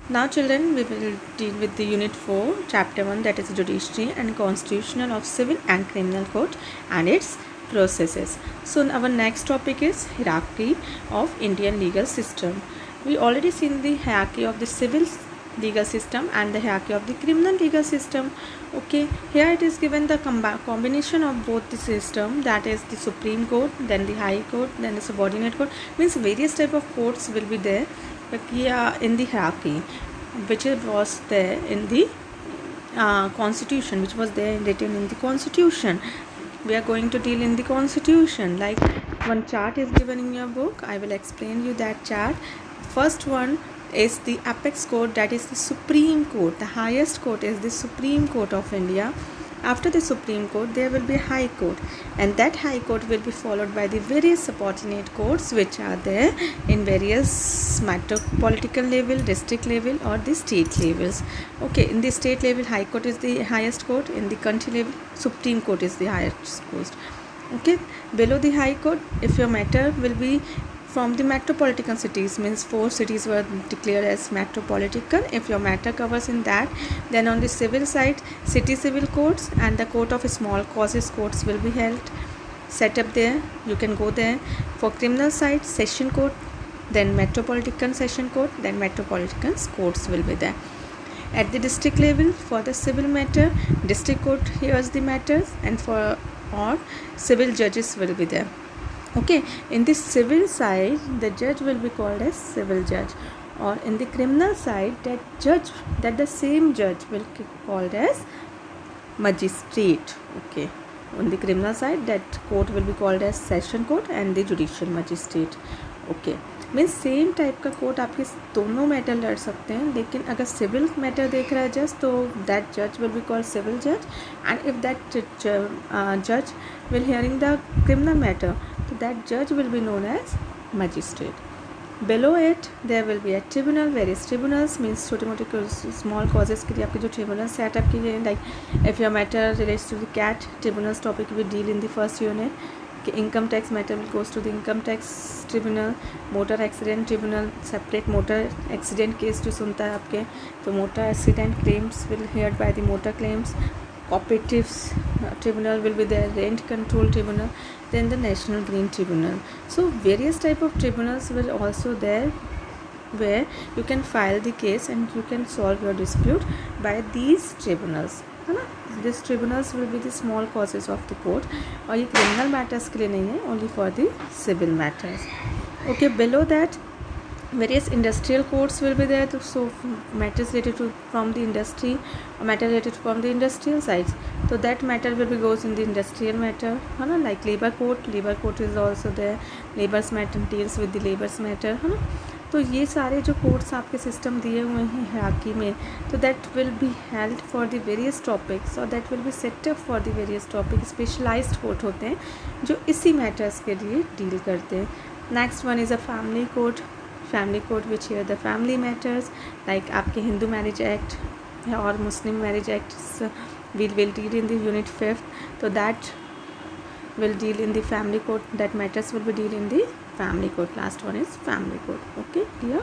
Now children, we will deal with the unit 4, chapter 1, that is judiciary and constitutional of civil and criminal court and its processes. So our next topic is hierarchy of Indian legal system. We already seen the hierarchy of the civil legal system and the hierarchy of the criminal legal system. Okay, here it is given the combination of both the system, that is the Supreme Court, then the High Court, then the subordinate court, means various type of courts will be there in the hierarchy, which was there in the constitution, which was there written in the constitution. We are going to deal in the constitution. Like one chart is given in your book, I will explain you that chart. First one is the apex court, that is the Supreme Court. The highest court is the Supreme Court of India. After the Supreme Court, there will be High Court, and that High Court will be followed by the various subordinate courts which are there in various metropolitan level, district level, or the state levels. Okay, in the state level, High Court is the highest court. In the country level, Supreme Court is the highest court. Okay, below the High Court, if your matter will be from the metropolitan cities, means 4 cities were declared as metropolitan. If your matter covers in that, then on the civil side, city civil courts and the court of small causes courts will be held, set up there. You can go there. For criminal side, session court, then metropolitan session court, then metropolitan courts will be there. At the district level, for the civil matter, district court hears the matters, and for or civil judges will be there. Okay, in the civil side, the judge will be called as civil judge, or in the criminal side, that the same judge will be called as magistrate. Okay, on the criminal side, that court will be called as session court and the judicial magistrate. Okay, means same type का court आपके दोनों matter लड़ सकते हैं, लेकिन अगर civil matter देख रहा है जज, तो दैट जज विल बी कॉल्ड सिविल जज, एंड इफ दैट जज will hearing the criminal matter, तो दैट जज will be known as magistrate. Below it there will be a tribunal, various tribunals, means छोटे मोटे small causes के लिए आपके जो tribunal set up किए गए, like if your matter relates to the CAT tribunals topic we deal in the first unit. Income tax matter will goes to the income tax tribunal. Motor accident tribunal, separate motor accident case जो सुनता है आपके, तो motor accident claims will heard by the motor claims. Cooperatives tribunal will be there. Rent control tribunal, then the national green tribunal. So various type of tribunals will also there, where you can file the case and you can solve your dispute by these tribunals, है ना. These tribunals will be the small causes of the court, और ये criminal matters के लिए नहीं है, only for the civil matters. Okay, below that various industrial courts will be there, so matters related to from the industry or matter related from the industrial sides, so that matter will be goes in the industrial matter, है ना. Like labor court is also there. Labor's matter deals with the labor's matter, है ना. तो ये सारे जो courts आपके system दिए हुए हैं हायरार्की में, तो that will be held for the various topics, और that will be set up for the various topic. Specialised court होते हैं जो इसी मैटर्स के लिए डील करते हैं. Next one is a family court which here the family matters, like आपके हिंदू मैरिज एक्ट और मुस्लिम marriage act will deal in the unit 5th, तो that will deal in the family court, that matters will be deal in the family court. Last one is family court. Okay, clear?